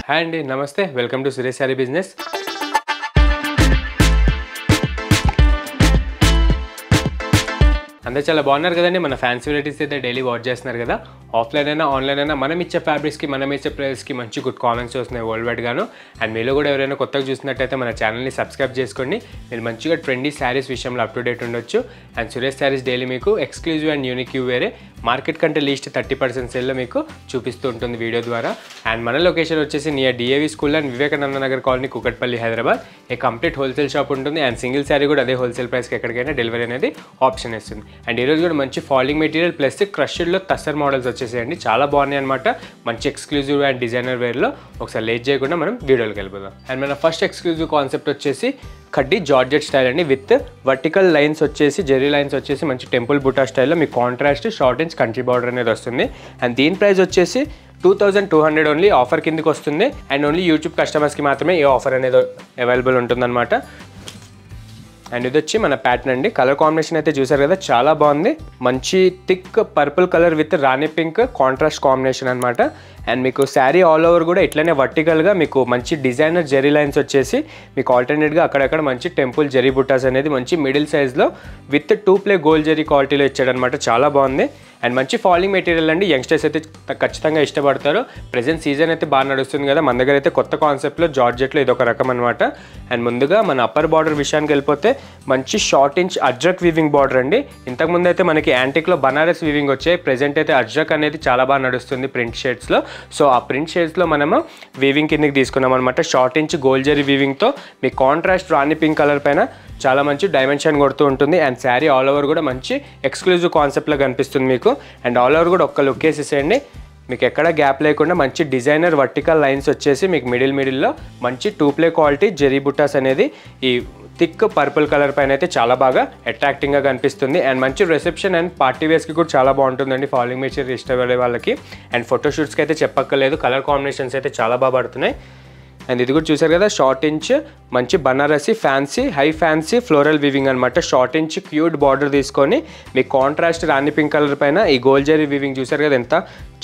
Hi అండి, నమస్తే. Welcome to Suresh sari business. అందరూ చాలా బాగున్నారు కదండి. మన ఫ్యాన్సీ వెరైటీస్ అయితే డైలీ వాచ్ చేస్తున్నారు కదా. ఆఫ్లైన్ అయినా ఆన్లైన్ అయినా మనం ఇచ్చే ఫ్యాబ్రిక్స్కి మనం ఇచ్చే ప్రైస్కి మంచి గుడ్ కామెంట్స్ వస్తున్నాయి వరల్డ్ వైడ్ గాను. అండ్ మీలో కూడా ఎవరైనా కొత్తగా చూసినట్టయితే మన ఛానల్ని సబ్స్క్రైబ్ చేసుకోండి. మీరు మంచిగా ట్రెండీ శారీస్ విషయంలో అప్ టు డేట్ ఉండొచ్చు. అండ్ సురేష్ శారీస్ డైలీ మీకు ఎక్స్క్లూజివ్ అండ్ యూనిక్ వేరే మార్కెట్ కంటే లీస్ట్ 30% సేల్లో మీకు చూపిస్తూ ఉంటుంది వీడియో ద్వారా. అండ్ మన లొకేషన్ వచ్చేసి near DAV school and Vivekananda Nagar colony, Kukatpally, Hyderabad. A complete wholesale shop ఉంటుంది. అండ్ సింగిల్ శారీ కూడా అదే హోల్సేల్ ప్రైస్కి ఎక్కడికైనా డెలివరీ అనేది ఆప్షన్ ఇస్తుంది. అండ్ ఈరోజు కూడా మంచి ఫాలింగ్ మెటీరియల్ ప్లస్ క్రష్డ్లో టస్సర్ మోడల్స్ వచ్చేసేయండి. చాలా బాగున్నాయి అనమాట. మంచి ఎక్స్క్లూజివ్ అండ్ డిజైనర్ వేర్లో. ఒకసారి లేట్ చేయకుండా మనం వీడియోలోకి వెళ్ళిపోదాం. అండ్ మన ఫస్ట్ ఎక్స్క్లూజివ్ కాన్సెప్ట్ వచ్చేసి కడ్డీ జార్జెట్ స్టైల్ అండి. విత్ వర్టికల్ లైన్స్ వచ్చేసి, జెరీ లైన్స్ వచ్చేసి మంచి టెంపుల్ బుటా స్టైల్లో మీకు contrast short inch country border అనేది వస్తుంది. అండ్ దీని ప్రైస్ వచ్చేసి 2200 ఓన్లీ. ఆఫర్ కిందకి వస్తుంది. అండ్ ఓన్లీ యూట్యూబ్ కస్టమర్స్కి మాత్రమే ఈ ఆఫర్ అనేది అవైలబుల్ ఉంటుందన్నమాట. అండ్ ఇది వచ్చి మన ప్యాటర్న్ అండి. కలర్ కాంబినేషన్ అయితే చూసారు కదా, చాలా బాగుంది. మంచి thick purple colour with Rani pink contrast combination అనమాట. అండ్ మీకు శారీ ఆల్ ఓవర్ కూడా ఇట్లనే వర్టికల్గా మీకు మంచి డిజైనర్ జెరీ లైన్స్ వచ్చేసి మీకు ఆల్టర్నేట్గా అక్కడక్కడ మంచి టెంపుల్ జెరీ బుట్టాస్ అనేది మంచి మిడిల్ సైజ్లో విత్ 2 ప్లే గోల్డ్ జెరీ క్వాలిటీలో ఇచ్చాడనమాట. చాలా బాగుంది. అండ్ మంచి ఫాలింగ్ మెటీరియల్ అండి. యంగ్స్టర్స్ అయితే ఖచ్చితంగా ఇష్టపడతారు. ప్రెజెంట్ సీజన్ అయితే బాగా నడుస్తుంది కదా. మన దగ్గర అయితే కొత్త కాన్సెప్ట్లో జార్జెట్లో ఇదొక రకం అనమాట. అండ్ ముందుగా మన అప్పర్ బార్డర్ విషయానికి వెళ్ళిపోతే మంచి short inch Ajrakh weaving border అండి. ఇంతకుముందు అయితే మనకి యాంటిక్లో బనారస్ వీవింగ్ వచ్చాయి. ప్రెజెంట్ అయితే అజ్రక్ అనేది చాలా బాగా నడుస్తుంది ప్రింట్ షేడ్స్లో. సో ఆ ప్రింట్ షేడ్స్లో మనము వీవింగ్ కిందకి తీసుకున్నాం అనమాట. షార్ట్ ఇంచ్ గోల్డ్ జెరీ వీవింగ్తో మీ కాంట్రాస్ట్ రాణి పింక్ కలర్ పైన చాలా మంచి డైమెన్షన్ కొడుతూ ఉంటుంది. అండ్ శారీ ఆల్ ఓవర్ కూడా మంచి ఎక్స్క్లూజివ్ కాన్సెప్ట్లో కనిపిస్తుంది మీకు. అండ్ ఆల్ ఓవర్ కూడా ఒక్క లుక్ వేసేసేయండి. మీకు ఎక్కడ గ్యాప్ లేకుండా మంచి డిజైనర్ వర్టికల్ లైన్స్ వచ్చేసి మీకు మిడిల్లో మంచి 2 ప్లే క్వాలిటీ జెరీ బుట్టాస్ అనేది ఈ థిక్ పర్పుల్ కలర్ పైన అయితే చాలా బాగా అట్రాక్టింగ్గా కనిపిస్తుంది. అండ్ మంచి రిసెప్షన్ అండ్ పార్టీ వేస్కి కూడా చాలా బాగుంటుందండి ఫాలింగ్ మెటీరియల్ ఇష్టపడే వాళ్ళకి. అండ్ ఫోటోషూట్స్కి అయితే చెప్పక్కర్లేదు. కలర్ కాంబినేషన్స్ అయితే చాలా బాగా పడుతున్నాయి. అండ్ ఇది కూడా చూసారు కదా, షార్ట్ ఇంచ్ మంచి Banarasi fancy high fancy floral weaving అనమాట. షార్ట్ ఇంచ్ క్యూట్ బార్డర్ తీసుకొని మీ కాంట్రాస్ట్ రాణి పింక్ కలర్ పైన ఈ గోల్డ్ జెరీ వీవింగ్ చూసారు కదా, ఎంత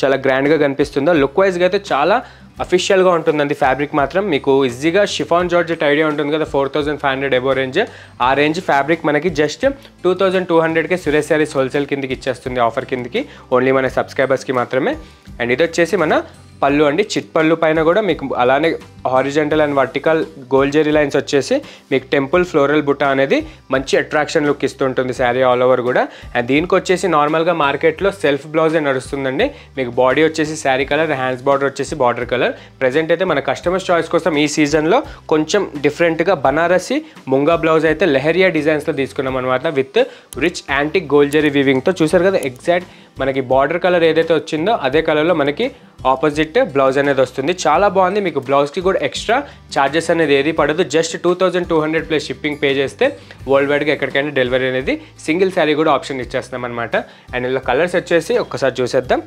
చాలా గ్రాండ్గా కనిపిస్తుందో. లుక్ వైజ్గా అయితే చాలా అఫీషియల్గా ఉంటుందండి. ఫ్యాబ్రిక్ మాత్రం మీకు ఈజీగా షిఫాన్ జార్జెట్ ఐడియా ఉంటుంది కదా, 4500 ఎబో రేంజ్. ఆ రేంజ్ ఫ్యాబ్రిక్ మనకి జస్ట్ 2200కే సురేష్ శారీస్ హోల్సేల్ కిందకి ఇచ్చేస్తుంది ఆఫర్ కిందకి, ఓన్లీ మన సబ్స్క్రైబర్స్కి మాత్రమే. అండ్ ఇది వచ్చేసి మన పళ్ళు అండి. చిట్ పళ్ళు పైన కూడా మీకు అలానే horizontal and vertical gold zari lines వచ్చేసి మీకు టెంపుల్ ఫ్లోరల్ బుట్ట అనేది మంచి అట్రాక్షన్ లుక్ ఇస్తుంటుంది శారీ ఆల్ ఓవర్ కూడా. అండ్ దీనికి వచ్చేసి నార్మల్గా మార్కెట్లో సెల్ఫ్ బ్లౌజే నడుస్తుందండి. మీకు బాడీ వచ్చేసి శారీ కలర్, హ్యాండ్స్ బార్డర్ వచ్చేసి బార్డర్ కలర్. ప్రజెంట్ అయితే మన కస్టమర్స్ చాయిస్ కోసం ఈ సీజన్లో కొంచెం డిఫరెంట్గా బనారసి ముంగా బ్లౌజ్ అయితే లెహరియా డిజైన్స్లో తీసుకున్నాం అనమాట. With rich antique gold zari వీవింగ్తో చూసారు కదా, ఎగ్జాక్ట్ మనకి బార్డర్ కలర్ ఏదైతే వచ్చిందో అదే కలర్లో మనకి ఆపోజిట్ బ్లౌజ్ అనేది వస్తుంది. చాలా బాగుంది. మీకు బ్లౌజ్కి కూడా ఎక్స్ట్రా ఛార్జెస్ అనేది ఏది పడదు. జస్ట్ 2200 ప్లస్ షిప్పింగ్ పే చేస్తే వరల్డ్ వైడ్గా ఎక్కడికైనా డెలివరీ అనేది సింగిల్ శారీ కూడా ఆప్షన్ ఇచ్చేస్తున్నాం అనమాట. అండ్ ఇలా కలర్స్ వచ్చేసి ఒక్కసారి చూసేద్దాం.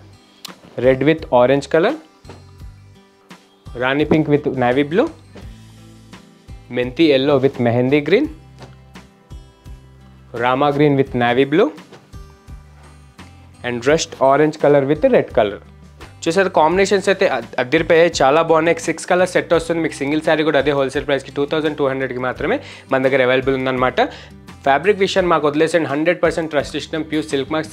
Red with orange colour, rani pink with navy blue, methi yellow with mehndi green, rama green with navy blue and rust orange colour with red colour. చూసారు కాంబినేషన్స్ అయితే అద్దరిపోయాయి, చాలా బాగున్నాయి. 6 కలర్ సెట్ వస్తుంది మీకు. సింగిల్ శారీ కూడా అదే హోల్సేల్ ప్రైస్కి 2200కి మాత్రమే మన దగ్గర అవైలబుల్ ఉందన్నమాట. ఫ్యాబ్రిక్ విషయాన్ని మాకు వదిలేసండి, 100% ట్రస్ట్ ఇష్టం. ప్యూర్ సిల్క్ మార్క్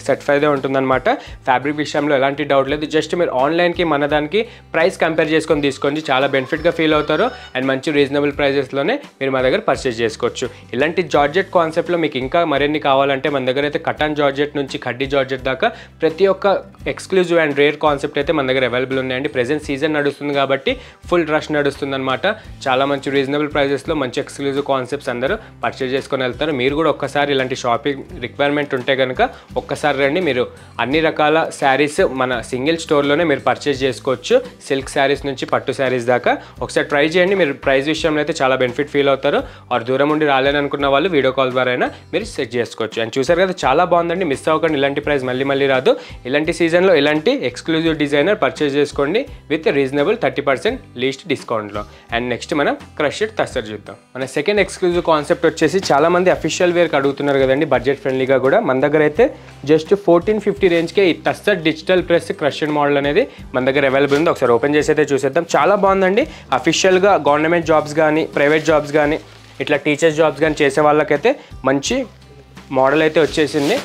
సర్టిఫైడే ఉంటుందన్నమాట. ఫ్యాబ్రిక్ విషయంలో ఎలాంటి డౌట్ లేదు. జస్ట్ మీరు ఆన్లైన్కి మన దానికి ప్రైస్ కంపేర్ చేసుకొని తీసుకోండి, చాలా బెనిఫిట్గా ఫీల్ అవుతారు. అండ్ మంచి రీజనబుల్ ప్రైజెస్లోనే మీరు మా దగ్గర పర్చేస్ చేసుకోవచ్చు. ఇలాంటి జార్జెట్ కాన్సెప్ట్లో మీకు ఇంకా మరిన్ని కావాలంటే మన దగ్గర అయితే కటన్ జార్జెట్ నుంచి కడ్డీ జార్జెట్ దాకా ప్రతి ఒక్క ఎక్స్క్లూజివ్ అండ్ రేర్ కాన్సెప్ట్ అయితే మన దగ్గర అవైలబుల్ ఉన్నాయండి. ప్రెజెంట్ సీజన్ నడుస్తుంది కాబట్టి ఫుల్ రష్ నడుస్తుంది అనమాట. చాలా మంచి రీజనబుల్ ప్రైజెస్లో మంచి ఎక్స్క్లూజివ్ కాన్సెప్ట్స్ అందరూ పర్చేస్ చేసుకొని వెళ్తారు. మీరు కూడా ఒక్కసారి ఇలాంటి షాపింగ్ రిక్వైర్మెంట్ ఉంటే కనుక ఒక్కసారి రండి. మీరు అన్ని రకాల శారీస్ మన సింగిల్ స్టోర్లోనే మీరు పర్చేస్ చేసుకోవచ్చు. సిల్క్ శారీస్ నుంచి పట్టు శారీస్ దాకా ఒకసారి ట్రై చేయండి. మీరు ప్రైస్ విషయంలో అయితే చాలా బెనిఫిట్ ఫీల్ అవుతారు. ఆర్ దూరం ఉండి రాలేననుకున్న వాళ్ళు వీడియో కాల్ ద్వారా అయినా మీరు సెట్ చేసుకోవచ్చు. అండ్ చూసారు కదా, చాలా బాగుందండి. మిస్ అవ్వకండి. ఇలాంటి ప్రైస్ మళ్ళీ రాదు. ఇలాంటి సీజన్లో ఇలాంటి ఎక్స్క్లూజివ్ డిజైనర్ పర్చేస్ చేసుకోండి విత్ రీజనబుల్ 30% లీస్ట్ డిస్కౌంట్లో. అండ్ నెక్స్ట్ మనం క్రష్డ్ టస్సర్ చూద్దాం. మన సెకండ్ ఎక్స్క్లూజివ్ కాన్సెప్ట్ వచ్చేసి చాలా మంది చాలామంది అఫీషియల్ వేర్కి అడుగుతున్నారు కదండి, బడ్జెట్ ఫ్రెండ్లీగా కూడా. మన దగ్గర అయితే జస్ట్ 1450 రేంజ్కే ఈ tussar digital press crushed model అనేది మన దగ్గర అవైలబుల్ ఉంది. ఒకసారి ఓపెన్ చేసి అయితే చూసేద్దాం. చాలా బాగుందండి. అఫీషియల్గా గవర్నమెంట్ జాబ్స్ కానీ, ప్రైవేట్ జాబ్స్ కానీ, ఇట్లా టీచర్స్ జాబ్స్ కానీ చేసే వాళ్ళకైతే మంచి మోడల్ అయితే వచ్చేసింది.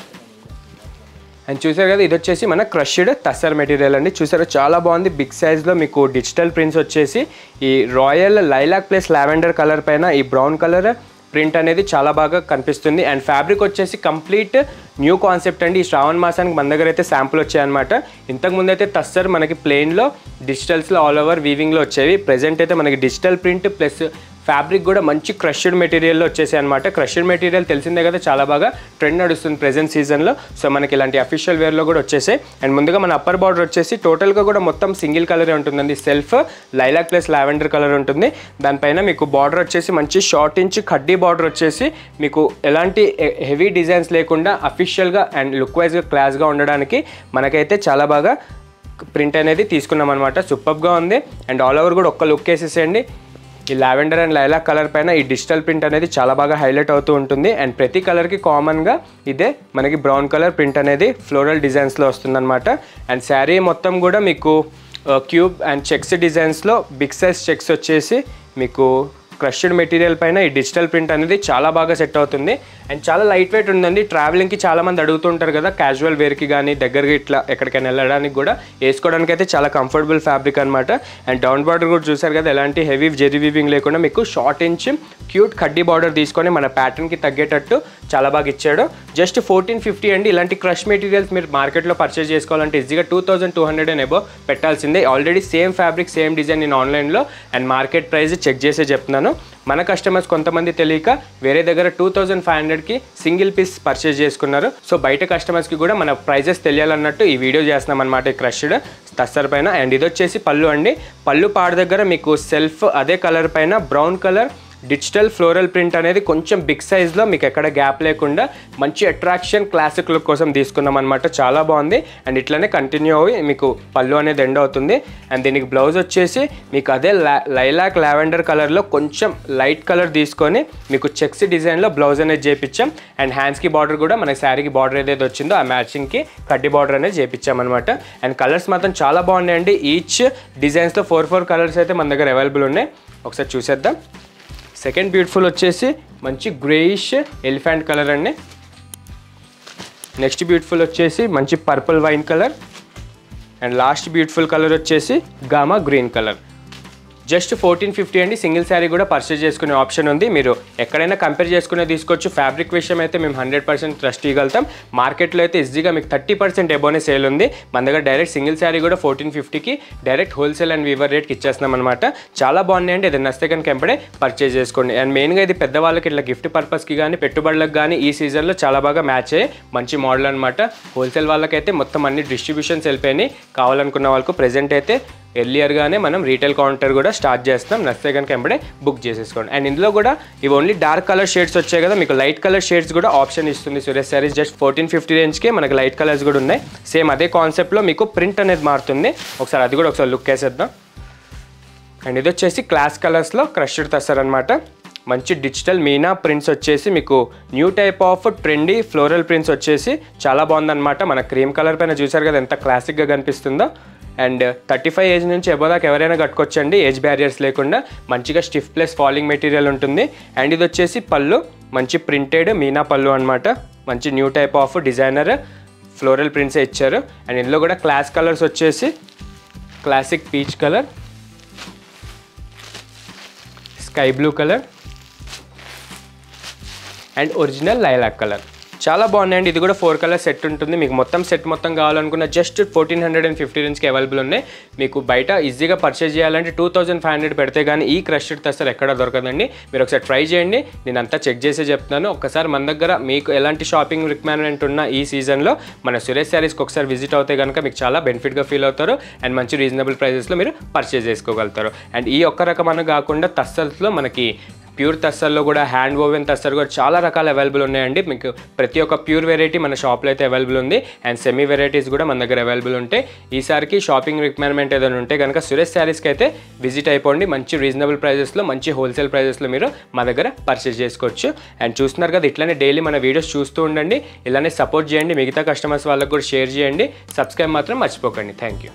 అండ్ చూసారు కదా, ఇది వచ్చేసి మన క్రష్డ్ టస్సర్ మెటీరియల్ అండి. చూసారు చాలా బాగుంది. బిగ్ సైజ్లో మీకు డిజిటల్ ప్రింట్స్ వచ్చేసి ఈ royal lilac plus lavender colour పైన ఈ బ్రౌన్ కలర్ ప్రింట్ అనేది చాలా బాగా కనిపిస్తుంది. అండ్ ఫ్యాబ్రిక్ వచ్చేసి కంప్లీట్ న్యూ కాన్సెప్ట్ అండి. ఈ శ్రావణ మాసానికి మన దగ్గర అయితే శాంపుల్ వచ్చాయన్నమాట. ఇంతకుముందు అయితే టస్సర్ మనకి ప్లెయిన్లో డిజిటల్స్లో ఆల్ ఓవర్ వీవింగ్లో వచ్చేవి. ప్రెజెంట్ అయితే మనకి డిజిటల్ ప్రింట్ ప్లస్ ఫ్యాబ్రిక్ కూడా మంచి క్రష్డ్ మెటీరియల్లో వచ్చేసాయి అనమాట. క్రష్డ్ మెటీరియల్ తెలిసిందే కదా, చాలా బాగా ట్రెండ్ నడుస్తుంది ప్రెజెంట్ సీజన్లో. సో మనకి ఇలాంటి అఫీషియల్ వేర్లో కూడా వచ్చేసాయి. అండ్ ముందుగా మన అప్పర్ బార్డర్ వచ్చేసి టోటల్గా కూడా మొత్తం సింగిల్ కలరే ఉంటుందండి. Self lilac plus lavender colour ఉంటుంది. దానిపైన మీకు బార్డర్ వచ్చేసి మంచి షార్ట్ ఇంచ్ కడ్డీ బార్డర్ వచ్చేసి మీకు ఎలాంటి హెవీ డిజైన్స్ లేకుండా అఫీషియల్గా అండ్ లుక్ వైజ్గా క్లాస్గా ఉండడానికి మనకైతే చాలా బాగా ప్రింట్ అనేది తీసుకున్నాం అనమాట. సూపర్గా ఉంది. అండ్ ఆల్ ఓవర్ కూడా ఒక్క లుక్ వేసేసేయండి. ఈ లావెండర్ అండ్ లైలాక్ కలర్ పైన ఈ డిజిటల్ ప్రింట్ అనేది చాలా బాగా హైలైట్ అవుతూ ఉంటుంది. అండ్ ప్రతి కలర్కి కామన్గా ఇదే మనకి బ్రౌన్ కలర్ ప్రింట్ అనేది ఫ్లోరల్ డిజైన్స్లో వస్తుందన్నమాట. అండ్ శారీ మొత్తం కూడా మీకు క్యూబ్ అండ్ చెక్స్ డిజైన్స్లో బిగ్ సైజ్ చెక్స్ వచ్చేసి మీకు క్రష్డ్ మెటీరియల్ పైన ఈ డిజిటల్ ప్రింట్ అనేది చాలా బాగా సెట్ అవుతుంది. అండ్ చాలా లైట్ వెయిట్ ఉందండి. ట్రావెలింగ్కి చాలామంది అడుగుతుంటారు కదా, క్యాజువల్ వేర్కి కానీ దగ్గరకి ఇట్లా ఎక్కడికైనా వెళ్ళడానికి కూడా వేసుకోవడానికి అయితే చాలా కంఫర్టబుల్ ఫ్యాబ్రిక్ అనమాట. అండ్ డౌన్ బార్డర్ కూడా చూసారు కదా, ఎలాంటి హెవీ జెరీ వీవింగ్ లేకుండా మీకు షార్ట్ ఇంచ్ క్యూట్ కడ్డీ బార్డర్ తీసుకొని మన ప్యాటర్న్కి తగ్గేటట్టు చాలా బాగా ఇచ్చాడు. జస్ట్ 1450 అండి. ఇలాంటి క్రష్ మెటీరియల్స్ మీరు మార్కెట్లో పర్చేస్ చేసుకోవాలంటే ఈజీగా 2200 అండ్ అబో పెట్టాల్సిందే. Already same fabric same design నేను ఆన్లైన్లో అండ్ మార్కెట్ ప్రైస్ చెక్ చేసే చెప్తున్నాను. మన కస్టమర్స్ కొంతమంది తెలియక వేరే దగ్గర 2500కి సింగిల్ పీస్ పర్చేస్ చేసుకున్నారు. సో బయట కస్టమర్స్కి కూడా మన ప్రైజెస్ తెలియాలన్నట్టు ఈ వీడియో చేస్తున్నాం అనమాట ఈ క్రష్డ్ టస్సర్ పైన. అండ్ ఇది వచ్చేసి పళ్ళు అండి. పళ్ళు పాడు దగ్గర మీకు సెల్ఫ్ అదే కలర్ పైన brown colour digital floral print అనేది కొంచెం బిగ్ సైజ్లో మీకు ఎక్కడ గ్యాప్ లేకుండా మంచి అట్రాక్షన్ క్లాసిక్ లుక్ కోసం తీసుకున్నాం అనమాట. చాలా బాగుంది. అండ్ ఇట్లానే కంటిన్యూ అయ్యి మీకు పళ్ళు అనేది ఎండ్ అవుతుంది. అండ్ దీనికి బ్లౌజ్ వచ్చేసి మీకు అదే లైలాక్ లావెండర్ కలర్లో కొంచెం లైట్ కలర్ తీసుకొని మీకు చెక్స్ డిజైన్లో బ్లౌజ్ అనేది చేయించాం. అండ్ హ్యాండ్స్కి బార్డర్ కూడా మన శారీకి బార్డర్ ఏదైతే వచ్చిందో ఆ మ్యాచింగ్కి కడ్డీ బార్డర్ అనేది చేయించామన్నమాట. అండ్ కలర్స్ మాత్రం చాలా బాగున్నాయండి. ఈచ్ డిజైన్స్లో 4 కలర్స్ అయితే మన దగ్గర అవైలబుల్ ఉన్నాయి. ఒకసారి చూసేద్దాం. సెకండ్ బ్యూటిఫుల్ వచ్చేసి మంచి గ్రేయిష్ ఎలిఫెంట్ కలర్ అండి. నెక్స్ట్ బ్యూటిఫుల్ వచ్చేసి మంచి purple wine colour. And last beautiful colour వచ్చేసి గామా గ్రీన్ కలర్. జస్ట్ 1450 అండి. సింగిల్ శారీ కూడా పర్చేజ్ చేసుకునే ఆప్షన్ ఉంది. మీరు ఎక్కడైనా కంపేర్ చేసుకునే తీసుకోవచ్చు. ఫ్యాబ్రిక్ విషయం అయితే మేము 100% ట్రస్ట్ ఇవ్వగలుగుతాం. మార్కెట్లో అయితే ఈజీగా మీకు 30% ఎబోనే సేల్ ఉంది. మన దగ్గర డైరెక్ట్ సింగిల్ శారీ కూడా 1450కి డైరెక్ట్ హోల్సేల్ అండ్ వీవర్ రేట్కి ఇచ్చేస్తున్నాం అనమాట. చాలా బాగున్నాయండి. ఏదైనా నచ్చితే కనుక వెంపడే పర్చేజ్ చేసుకోండి. అండ్ మెయిన్గా ఇది పెద్దవాళ్ళకి ఇట్లా గిఫ్ట్ పర్పస్కి కానీ పెట్టుబడులకు కానీ ఈ సీజన్లో చాలా బాగా మ్యాచ్ అయ్యే మంచి మోడల్ అనమాట. హోల్సేల్ వాళ్ళకైతే మొత్తం అన్ని డిస్ట్రిబ్యూషన్స్ వెళ్ళిపోయినాయి. కావాలనుకున్న వాళ్ళకు ప్రెజెంట్ అయితే ఎర్లియర్గానే మనం రీటైల్ కౌంటర్ కూడా స్టార్ట్ చేస్తాం. నచ్చితే కనుక వెంబడే బుక్ చేసేసుకోండి. అండ్ ఇందులో కూడా ఇవి ఓన్లీ డార్క్ కలర్ షేడ్స్ వచ్చాయి కదా, మీకు లైట్ కలర్ షేడ్స్ కూడా ఆప్షన్ ఇస్తుంది సురేష్ శారీస్. జస్ట్ 1450 రేంజ్కి మనకి లైట్ కలర్స్ కూడా ఉన్నాయి. సేమ్ అదే కాన్సెప్ట్లో మీకు ప్రింట్ అనేది మారుతుంది. ఒకసారి అది కూడా ఒకసారి లుక్ వేసేద్దాం. అండ్ ఇది వచ్చేసి క్లాస్ కలర్స్లో క్రష్డ్ టస్సర్ అనమాట. మంచి డిజిటల్ మీనా ప్రింట్స్ వచ్చేసి మీకు new type of trendy floral prints వచ్చేసి చాలా బాగుందన్నమాట. మన క్రీమ్ కలర్ పైన చూసారు కదా ఎంత క్లాసిక్గా కనిపిస్తుందో. అండ్ 35 ఏజ్ నుంచి ఎబో దాకా ఎవరైనా కట్టుకోవచ్చండి, ఏజ్ బ్యారియర్స్ లేకుండా. మంచిగా స్టిఫ్ ప్లస్ ఫాలింగ్ మెటీరియల్ ఉంటుంది. అండ్ ఇది వచ్చేసి పళ్ళు మంచి ప్రింటెడ్ మీనా పళ్ళు అనమాట. మంచి new type of designer floral ప్రింట్సే ఇచ్చారు. అండ్ ఇందులో కూడా క్లాస్ కలర్స్ వచ్చేసి classic peach colour, sky blue colour and original lilac colour. చాలా బాగున్నాయండి. ఇది కూడా 4 కలర్ సెట్ ఉంటుంది. మీకు మొత్తం సెట్ మొత్తం కావాలనుకున్న జస్ట్ 1450 రేంజ్కి అవైలబుల్ ఉన్నాయి. మీకు బయట ఈజీగా పర్చేజ్ చేయాలంటే 2500 పెడితే కానీ ఈ క్రష్డ్ టస్సర్ ఎక్కడ దొరకదండి. మీరు ఒకసారి ట్రై చేయండి. నేను అంతా చెక్ చేసి చెప్తున్నాను. ఒకసారి మన దగ్గర మీకు ఎలాంటి షాపింగ్ రిక్వైర్మెంట్ ఉన్న ఈ సీజన్లో మన సురేష్ శారీస్కి ఒకసారి విజిట్ అవుతే కనుక మీకు చాలా బెనిఫిట్గా ఫీల్ అవుతారు. అండ్ మంచి రీజనబుల్ ప్రైజెస్లో మీరు పర్చేజ్ చేసుకోగలుగుతారు. అండ్ ఈ ఒక్క రకమైన కాకుండా టస్సర్స్లో మనకి ప్యూర్ తస్సర్లో కూడా హ్యాండ్ ఓవెన్ తస్సర్ కూడా చాలా రకాల అవైలబుల్ ఉన్నాయండి. మీకు ప్రతి ఒక్క ప్యూర్ వెరైటీ మన షాప్లో అయితే అవైలబుల్ ఉంది. అండ్ సెమీ వెరైటీస్ కూడా మన దగ్గర అవైలబుల్ ఉంటాయి. ఈసారికి షాపింగ్ రిక్వైర్మెంట్ ఏదైనా ఉంటే కనుక సురేష్ శారీస్కి అయితే విజిట్ అయిపోండి. మంచి రీజనబుల్ ప్రైజెస్లో, మంచి హోల్సేల్ ప్రైజెస్లో మీరు మా దగ్గర పర్చేస్ చేసుకోవచ్చు. అండ్ చూస్తున్నారు కదా, ఇట్లానే డైలీ మన వీడియోస్ చూస్తూ ఉండండి, ఇలానే సపోర్ట్ చేయండి. మిగతా కస్టమర్స్ వాళ్ళకు కూడా షేర్ చేయండి. సబ్స్క్రైబ్ మాత్రం మర్చిపోకండి. Thank you.